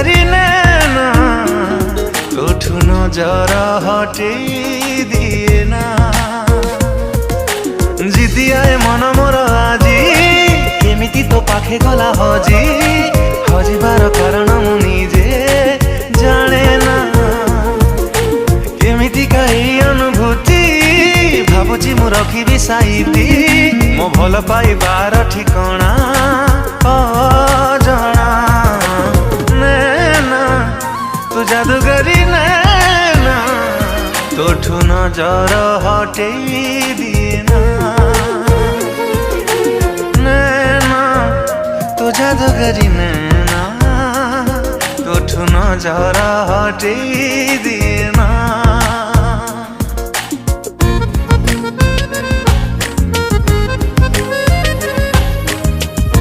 जादूगरी नैना तोठू नजर हटे दिए ना। जिदियाए मन मोर आजी केमिति तो पाखे गला हजी हजिबार कारण मु निजे जाने ना। केमितिका एई अनुभूति भाबुची मु रखिबी साइती मो भल पाइबार ठिकଣା अजଣା। नैना तू जादूगरी नैना तोठू नजर हटेई दिए ना। नैना तू जादूगरी नैना तोठू नजर हटेई दिए